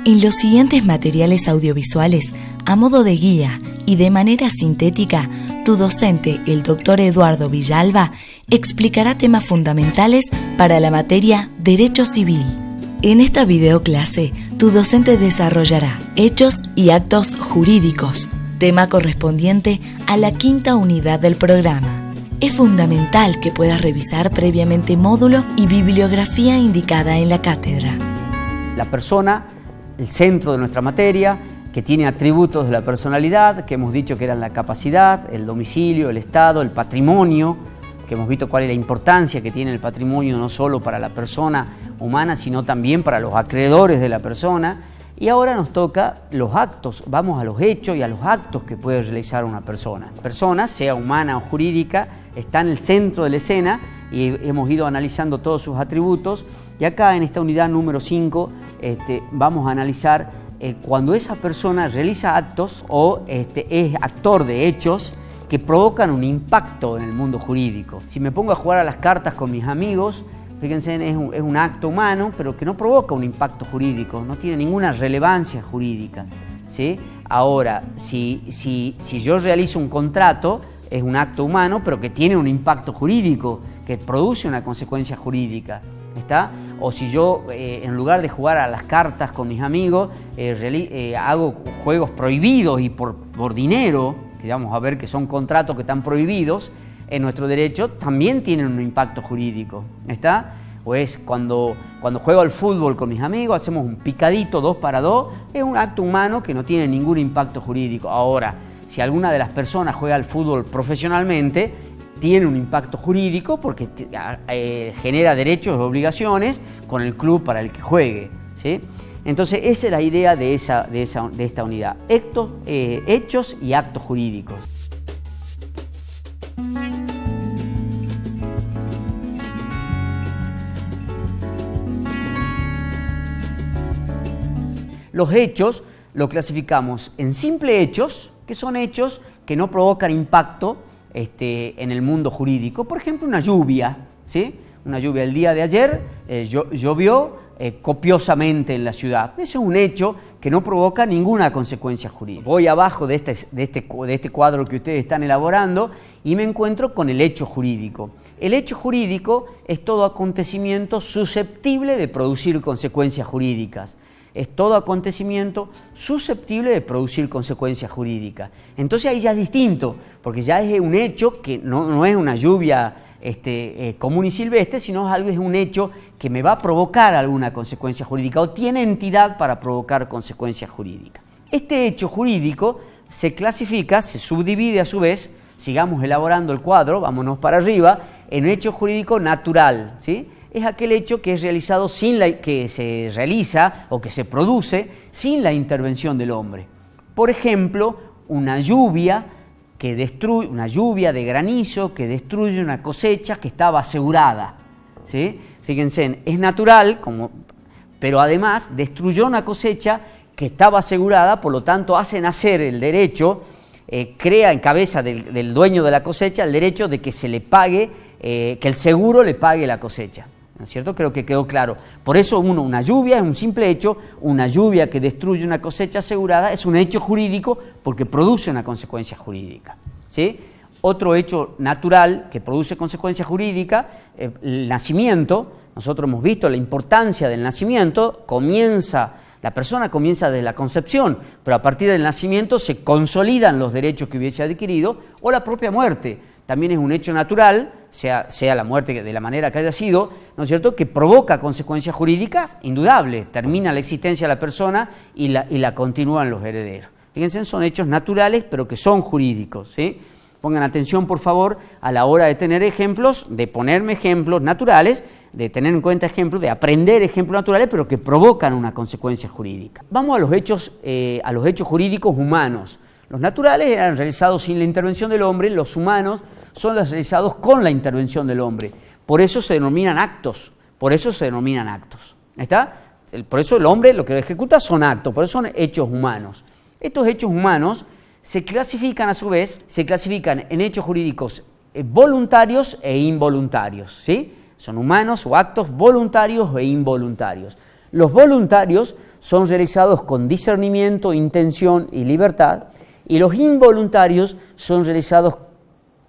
En los siguientes materiales audiovisuales, a modo de guía y de manera sintética, tu docente, el Dr. Eduardo Villalba, explicará temas fundamentales para la materia Derecho Civil. En esta videoclase, tu docente desarrollará hechos y actos jurídicos, tema correspondiente a la quinta unidad del programa. Es fundamental que puedas revisar previamente módulo y bibliografía indicada en la cátedra. La persona, el centro de nuestra materia, que tiene atributos de la personalidad, que hemos dicho que eran la capacidad, el domicilio, el estado, el patrimonio, que hemos visto cuál es la importancia que tiene el patrimonio no solo para la persona humana, sino también para los acreedores de la persona. Y ahora nos toca los actos, vamos a los hechos y a los actos que puede realizar una persona. Persona, sea humana o jurídica, está en el centro de la escena y hemos ido analizando todos sus atributos. Y acá en esta unidad número 5 vamos a analizar cuando esa persona realiza actos o es actor de hechos que provocan un impacto en el mundo jurídico. Si me pongo a jugar a las cartas con mis amigos, fíjense, es un acto humano, pero que no provoca un impacto jurídico, no tiene ninguna relevancia jurídica, ¿sí? Ahora, si yo realizo un contrato, es un acto humano, pero que tiene un impacto jurídico, que produce una consecuencia jurídica, ¿está? O si yo, en lugar de jugar a las cartas con mis amigos, hago juegos prohibidos y por dinero, que vamos a ver que son contratos que están prohibidos, en nuestro derecho también tienen un impacto jurídico, ¿está? O es cuando juego al fútbol con mis amigos, hacemos un picadito 2 para 2, es un acto humano que no tiene ningún impacto jurídico. Ahora, si alguna de las personas juega al fútbol profesionalmente, tiene un impacto jurídico porque genera derechos y obligaciones con el club para el que juegue, ¿sí? Entonces, esa es la idea de esta unidad, hechos y actos jurídicos. Los hechos los clasificamos en simples hechos, que son hechos que no provocan impacto en el mundo jurídico. Por ejemplo, una lluvia, ¿sí? Una lluvia el día de ayer, llovió copiosamente en la ciudad. Eso es un hecho que no provoca ninguna consecuencia jurídica. Voy abajo de este cuadro que ustedes están elaborando y me encuentro con el hecho jurídico. El hecho jurídico es todo acontecimiento susceptible de producir consecuencias jurídicas. Es todo acontecimiento susceptible de producir consecuencias jurídicas. Entonces ahí ya es distinto, porque ya es un hecho que no es una lluvia común y silvestre, sino es un hecho que me va a provocar alguna consecuencia jurídica o tiene entidad para provocar consecuencias jurídicas. Este hecho jurídico se clasifica, se subdivide a su vez, sigamos elaborando el cuadro, vámonos para arriba, en un hecho jurídico natural, ¿sí? Es aquel hecho que es realizado que se realiza o que se produce sin la intervención del hombre. Por ejemplo, una lluvia de granizo que destruye una cosecha que estaba asegurada, ¿sí? Fíjense, es natural, pero además destruyó una cosecha que estaba asegurada, por lo tanto hace nacer el derecho, crea en cabeza del dueño de la cosecha el derecho de que se le pague, que el seguro le pague la cosecha. ¿No es cierto? Creo que quedó claro. Por eso una lluvia es un simple hecho, una lluvia que destruye una cosecha asegurada es un hecho jurídico porque produce una consecuencia jurídica, ¿sí? Otro hecho natural que produce consecuencia jurídica, el nacimiento. Nosotros hemos visto la importancia del nacimiento, la persona comienza desde la concepción, pero a partir del nacimiento se consolidan los derechos que hubiese adquirido, o la propia muerte. También es un hecho natural, sea la muerte de la manera que haya sido, ¿no es cierto?, que provoca consecuencias jurídicas indudables, termina la existencia de la persona y la continúan los herederos. Fíjense, son hechos naturales, pero que son jurídicos, ¿sí? Pongan atención, por favor, a la hora de tener ejemplos, de ponerme ejemplos naturales, de tener en cuenta ejemplos, de aprender ejemplos naturales, pero que provocan una consecuencia jurídica. Vamos a los hechos jurídicos humanos. Los naturales eran realizados sin la intervención del hombre, los humanos son los realizados con la intervención del hombre. Por eso se denominan actos, ¿está? Por eso el hombre lo que ejecuta son actos, por eso son hechos humanos. Estos hechos humanos se clasifican a su vez, en hechos jurídicos voluntarios e involuntarios, ¿sí? Son humanos o actos voluntarios e involuntarios. Los voluntarios son realizados con discernimiento, intención y libertad, y los involuntarios son realizados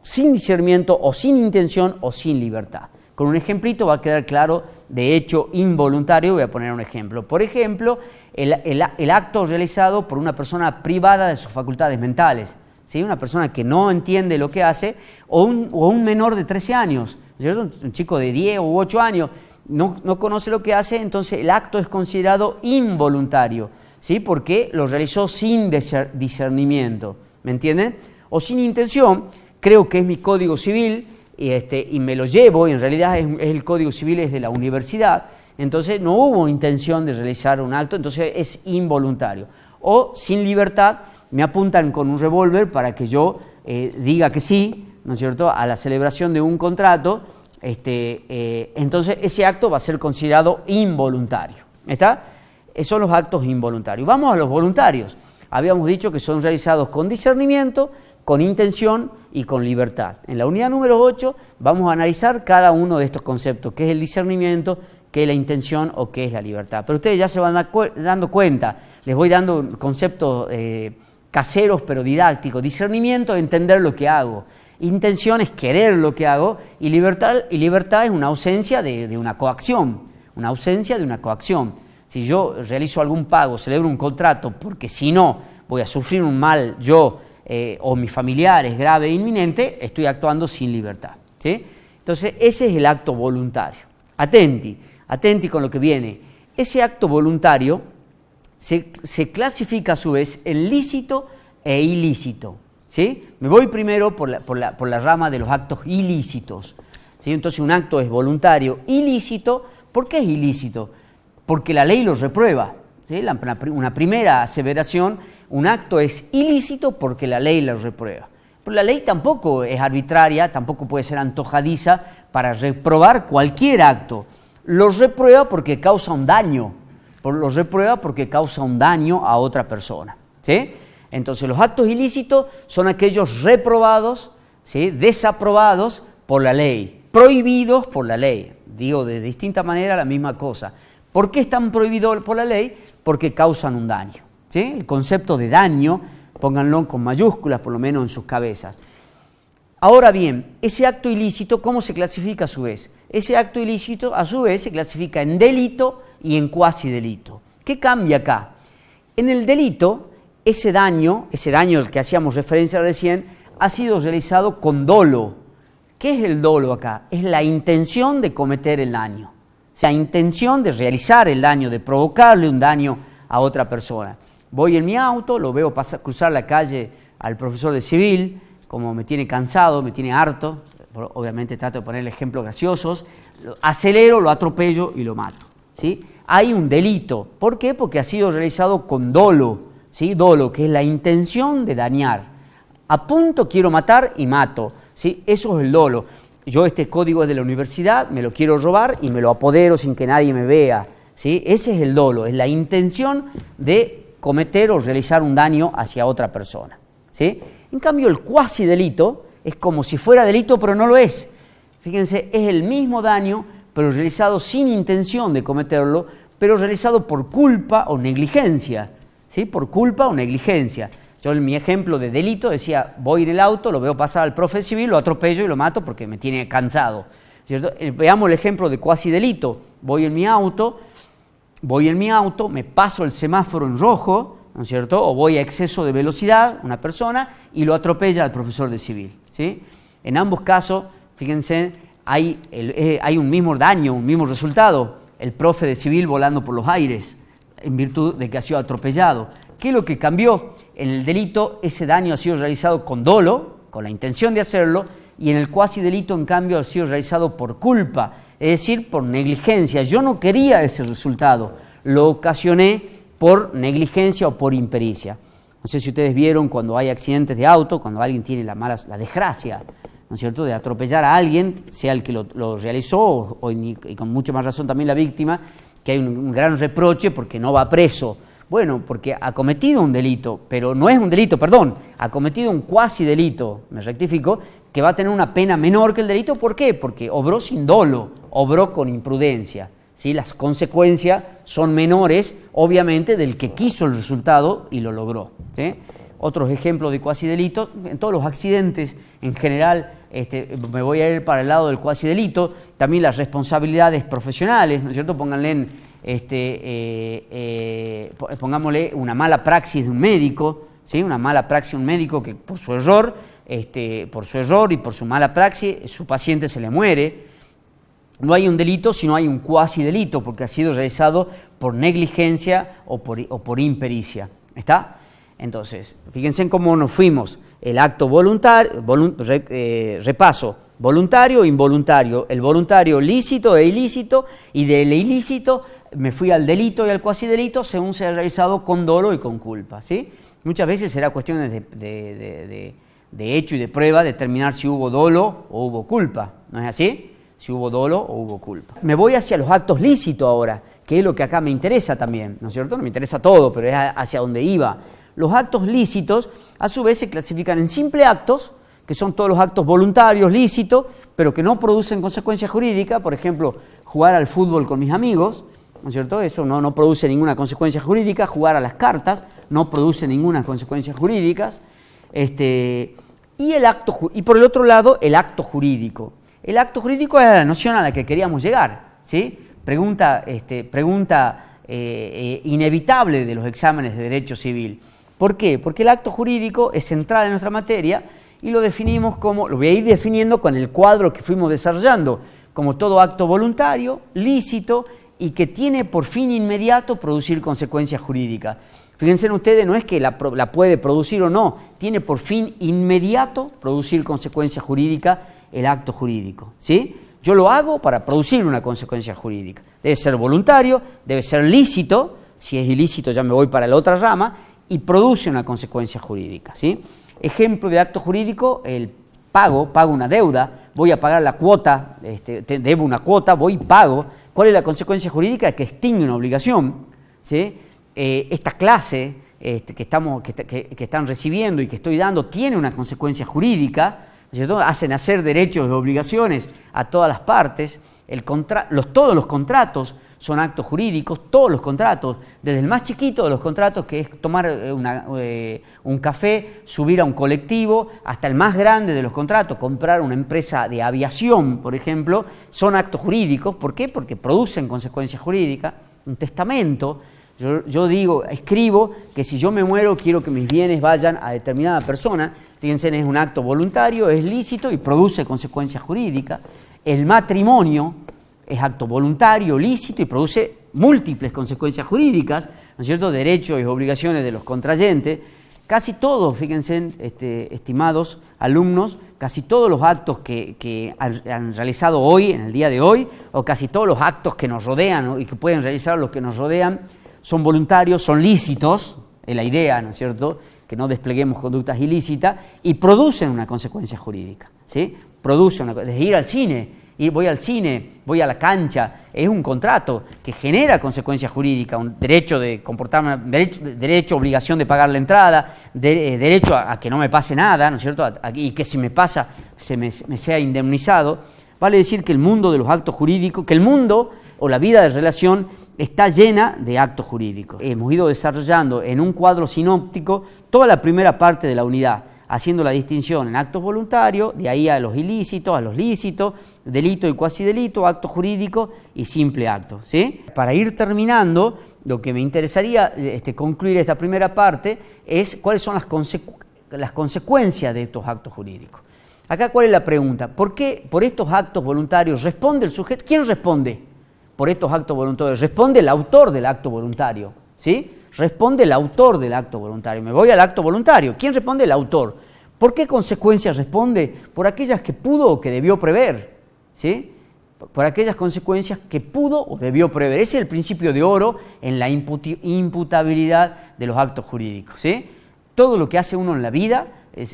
sin discernimiento o sin intención o sin libertad. Con un ejemplito va a quedar claro de hecho involuntario. Voy a poner un ejemplo. Por ejemplo, el acto realizado por una persona privada de sus facultades mentales, ¿sí? Una persona que no entiende lo que hace, o un menor de 13 años, ¿cierto? Un chico de 10 u 8 años, no conoce lo que hace, entonces el acto es considerado involuntario, ¿sí? Porque lo realizó sin discernimiento, ¿me entienden? O sin intención. Creo que es mi código civil y me lo llevo, y en realidad es el código civil es de la universidad, entonces no hubo intención de realizar un acto, entonces es involuntario. O sin libertad, me apuntan con un revólver para que yo diga que sí, ¿no es cierto?, a la celebración de un contrato, entonces ese acto va a ser considerado involuntario. ¿Está? Esos son los actos involuntarios. Vamos a los voluntarios. Habíamos dicho que son realizados con discernimiento, con intención y con libertad. En la unidad número 8 vamos a analizar cada uno de estos conceptos, qué es el discernimiento, qué es la intención o qué es la libertad. Pero ustedes ya se van dando cuenta, les voy dando conceptos caseros pero didácticos. Discernimiento es entender lo que hago, intención es querer lo que hago, y libertad es una ausencia de una coacción, una ausencia de una coacción. Si yo realizo algún pago, celebro un contrato, porque si no voy a sufrir un mal yo o mis familiares grave e inminente, estoy actuando sin libertad, ¿sí? Entonces ese es el acto voluntario. Atenti con lo que viene. Ese acto voluntario se clasifica a su vez en lícito e ilícito, ¿sí? Me voy primero por la rama de los actos ilícitos, ¿sí? Entonces un acto es voluntario. Ilícito, ¿por qué es ilícito? Porque la ley lo reprueba, ¿sí? Una primera aseveración, un acto es ilícito porque la ley lo reprueba. Pero la ley tampoco es arbitraria, tampoco puede ser antojadiza para reprobar cualquier acto. Lo reprueba porque causa un daño, lo reprueba porque causa un daño a otra persona, ¿sí? Entonces los actos ilícitos son aquellos reprobados, ¿sí?, desaprobados por la ley, prohibidos por la ley. Digo de distinta manera la misma cosa. ¿Por qué están prohibidos por la ley? Porque causan un daño, ¿sí? El concepto de daño, pónganlo con mayúsculas por lo menos en sus cabezas. Ahora bien, ese acto ilícito, ¿cómo se clasifica a su vez? Ese acto ilícito a su vez se clasifica en delito y en cuasi delito. ¿Qué cambia acá? En el delito, ese daño al que hacíamos referencia recién, ha sido realizado con dolo. ¿Qué es el dolo acá? Es la intención de cometer el daño. O sea, la intención de realizar el daño, de provocarle un daño a otra persona. Voy en mi auto, lo veo cruzar la calle al profesor de civil, como me tiene cansado, me tiene harto, obviamente trato de ponerle ejemplos graciosos, acelero, lo atropello y lo mato, ¿sí? Hay un delito. ¿Por qué? Porque ha sido realizado con dolo, ¿sí? Dolo, que es la intención de dañar. Apunto, quiero matar y mato, ¿sí? Eso es el dolo. Yo este código es de la universidad, me lo quiero robar y me lo apodero sin que nadie me vea, ¿sí? Ese es el dolo, es la intención de cometer o realizar un daño hacia otra persona, ¿sí? En cambio, el cuasi delito es como si fuera delito, pero no lo es. Fíjense, es el mismo daño, pero realizado sin intención de cometerlo, pero realizado por culpa o negligencia, ¿sí? Por culpa o negligencia. Yo en mi ejemplo de delito decía, voy en el auto, lo veo pasar al profe civil, lo atropello y lo mato porque me tiene cansado, ¿cierto? Veamos el ejemplo de cuasi delito. Voy en mi auto, me paso el semáforo en rojo, ¿no es cierto? O voy a exceso de velocidad, una persona, y lo atropella al profesor de civil, ¿sí? En ambos casos, fíjense, hay un mismo daño, un mismo resultado. El profe de civil volando por los aires, en virtud de que ha sido atropellado. ¿Qué es lo que cambió? En el delito, ese daño ha sido realizado con dolo, con la intención de hacerlo, y en el cuasi delito, en cambio, ha sido realizado por culpa, es decir, por negligencia. Yo no quería ese resultado, lo ocasioné por negligencia o por impericia. No sé si ustedes vieron cuando hay accidentes de auto, cuando alguien tiene la desgracia, ¿no es cierto?, de atropellar a alguien, sea el que lo realizó y con mucha más razón también la víctima, que hay un gran reproche porque no va preso. Bueno, porque ha cometido un delito, pero no es un delito, perdón, ha cometido un cuasi delito, me rectifico, que va a tener una pena menor que el delito. ¿Por qué? Porque obró sin dolo, obró con imprudencia, ¿sí? Las consecuencias son menores, obviamente, del que quiso el resultado y lo logró, ¿sí? Otros ejemplos de cuasi-delito, en todos los accidentes en general, me voy a ir para el lado del cuasi-delito, también las responsabilidades profesionales, ¿no es cierto? Pónganle pongámosle una mala praxis de un médico, ¿sí? Una mala praxis de un médico que por su error y por su mala praxis, su paciente se le muere. No hay un delito, sino hay un cuasi-delito, porque ha sido realizado por negligencia o por impericia. ¿Está? Entonces, fíjense en cómo nos fuimos. El acto voluntario, repaso, voluntario e involuntario. El voluntario lícito e ilícito, y del ilícito me fui al delito y al cuasi-delito según se ha realizado con dolo y con culpa, ¿sí? Muchas veces será cuestión de hecho y de prueba determinar si hubo dolo o hubo culpa, ¿no es así? Si hubo dolo o hubo culpa. Me voy hacia los actos lícitos ahora, que es lo que acá me interesa también, ¿no es cierto? No me interesa todo, pero es hacia donde iba. Los actos lícitos, a su vez, se clasifican en simples actos, que son todos los actos voluntarios, lícitos, pero que no producen consecuencias jurídicas. Por ejemplo, jugar al fútbol con mis amigos, ¿no es cierto? Eso no produce ninguna consecuencia jurídica. Jugar a las cartas no produce ninguna consecuencia jurídica. Y por el otro lado, el acto jurídico. El acto jurídico es la noción a la que queríamos llegar, ¿sí? Pregunta inevitable de los exámenes de derecho civil. ¿Por qué? Porque el acto jurídico es central en nuestra materia y lo definimos como, lo voy a ir definiendo con el cuadro que fuimos desarrollando, como todo acto voluntario, lícito y que tiene por fin inmediato producir consecuencias jurídicas. Fíjense ustedes, no es que la puede producir o no, tiene por fin inmediato producir consecuencias jurídicas el acto jurídico, ¿sí? Yo lo hago para producir una consecuencia jurídica. Debe ser voluntario, debe ser lícito, si es ilícito ya me voy para la otra rama, y produce una consecuencia jurídica, ¿sí? Ejemplo de acto jurídico, el pago una deuda, voy a pagar la cuota, debo una cuota, voy y pago. ¿Cuál es la consecuencia jurídica? Que extingue una obligación, ¿sí? Esta clase que están recibiendo y que estoy dando tiene una consecuencia jurídica, ¿cierto? Hace nacer derechos y obligaciones a todas las partes. Todos los contratos son actos jurídicos, todos los contratos, desde el más chiquito de los contratos, que es tomar un café, subir a un colectivo, hasta el más grande de los contratos, comprar una empresa de aviación, por ejemplo, son actos jurídicos. ¿Por qué? Porque producen consecuencias jurídicas. Un testamento, yo digo, escribo que si yo me muero quiero que mis bienes vayan a determinada persona. Fíjense, es un acto voluntario, es lícito y produce consecuencias jurídicas. El matrimonio es acto voluntario, lícito y produce múltiples consecuencias jurídicas, ¿no es cierto? Derechos y obligaciones de los contrayentes. Casi todos, fíjense, estimados alumnos, casi todos los actos que han realizado hoy, en el día de hoy, o casi todos los actos que nos rodean, ¿no? Y que pueden realizar los que nos rodean, son voluntarios, son lícitos, es la idea, ¿no es cierto?, que no despleguemos conductas ilícitas, y producen una consecuencia jurídica, ¿sí? Desde ir al cine, voy al cine, voy a la cancha, es un contrato que genera consecuencias jurídicas, un derecho de comportarme, derecho, obligación de pagar la entrada, derecho a que no me pase nada, ¿no es cierto?, y que si me pasa me sea indemnizado. Vale decir que el mundo de los actos jurídicos, que el mundo o la vida de relación está llena de actos jurídicos. Hemos ido desarrollando en un cuadro sinóptico toda la primera parte de la unidad, haciendo la distinción en actos voluntarios, de ahí a los ilícitos, a los lícitos, delito y cuasi-delito, acto jurídico y simple acto, ¿sí? Para ir terminando, lo que me interesaría concluir esta primera parte es cuáles son las consecuencias de estos actos jurídicos. Acá, ¿cuál es la pregunta? ¿Por qué por estos actos voluntarios responde el sujeto? ¿Quién responde por estos actos voluntarios? Responde el autor del acto voluntario, ¿sí? Responde el autor del acto voluntario. Me voy al acto voluntario. ¿Quién responde? El autor. ¿Por qué consecuencias responde? Por aquellas que pudo o que debió prever, ¿sí? Por aquellas consecuencias que pudo o debió prever. Ese es el principio de oro en la imputabilidad de los actos jurídicos, ¿sí? Todo lo que hace uno en la vida,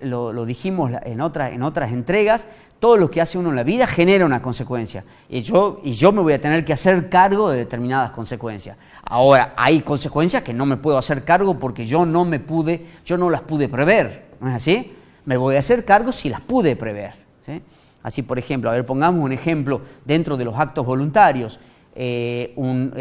lo dijimos en otras entregas, todo lo que hace uno en la vida genera una consecuencia. Y yo me voy a tener que hacer cargo de determinadas consecuencias. Ahora, hay consecuencias que no me puedo hacer cargo porque yo no las pude prever, ¿no es así? Me voy a hacer cargo si las pude prever, ¿sí? Así, por ejemplo, pongamos un ejemplo dentro de los actos voluntarios. un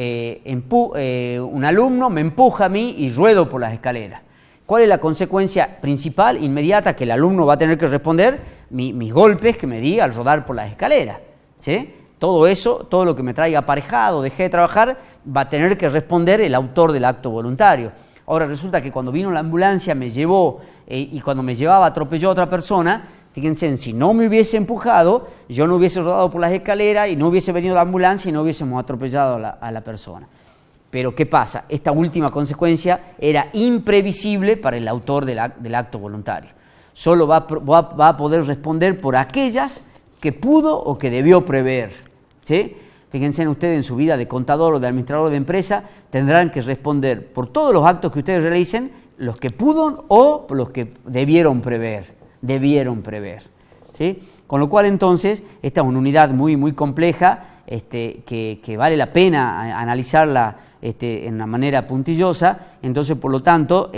alumno me empuja a mí y ruedo por las escaleras. ¿Cuál es la consecuencia principal, inmediata, que el alumno va a tener que responder? Mis golpes que me di al rodar por las escaleras, ¿sí? Todo eso, todo lo que me traiga aparejado, dejé de trabajar, va a tener que responder el autor del acto voluntario. Ahora resulta que cuando vino la ambulancia me llevó y cuando me llevaba atropelló a otra persona. Fíjense, si no me hubiese empujado, yo no hubiese rodado por las escaleras y no hubiese venido la ambulancia y no hubiésemos atropellado a la persona. Pero ¿qué pasa? Esta última consecuencia era imprevisible para el autor del acto voluntario. Solo va a poder responder por aquellas que pudo o que debió prever, ¿sí? Fíjense ustedes, en su vida de contador o de administrador de empresa, tendrán que responder por todos los actos que ustedes realicen, los que pudo o los que debieron prever, ¿sí? Con lo cual entonces, esta es una unidad muy, muy compleja, que vale la pena analizarla en una manera puntillosa. Entonces, por lo tanto,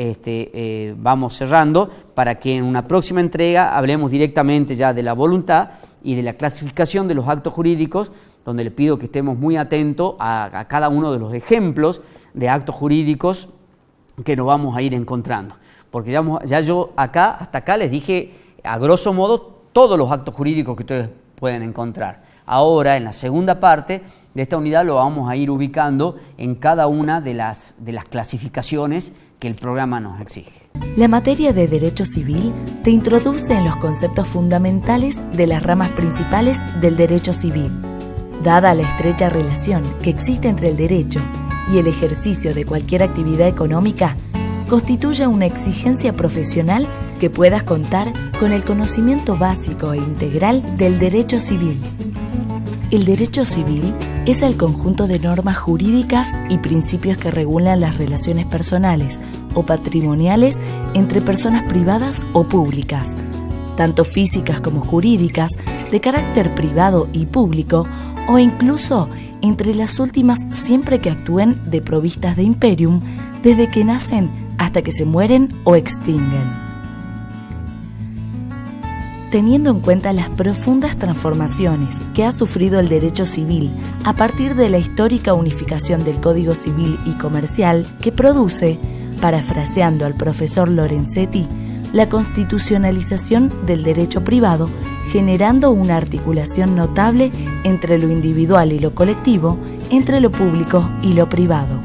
vamos cerrando para que en una próxima entrega hablemos directamente ya de la voluntad y de la clasificación de los actos jurídicos, donde le pido que estemos muy atentos a cada uno de los ejemplos de actos jurídicos que nos vamos a ir encontrando. Porque ya yo hasta acá les dije, a grosso modo, todos los actos jurídicos que ustedes pueden encontrar. Ahora, en la segunda parte de esta unidad, lo vamos a ir ubicando en cada una de las clasificaciones que el programa nos exige. La materia de Derecho Civil te introduce en los conceptos fundamentales de las ramas principales del derecho civil. Dada la estrecha relación que existe entre el derecho y el ejercicio de cualquier actividad económica, constituye una exigencia profesional que puedas contar con el conocimiento básico e integral del derecho civil. El derecho civil es el conjunto de normas jurídicas y principios que regulan las relaciones personales o patrimoniales entre personas privadas o públicas, tanto físicas como jurídicas, de carácter privado y público, o incluso entre las últimas siempre que actúen de provistas de imperium, desde que nacen hasta que se mueren o extinguen. Teniendo en cuenta las profundas transformaciones que ha sufrido el derecho civil a partir de la histórica unificación del Código Civil y Comercial que produce, parafraseando al profesor Lorenzetti, la constitucionalización del derecho privado, generando una articulación notable entre lo individual y lo colectivo, entre lo público y lo privado.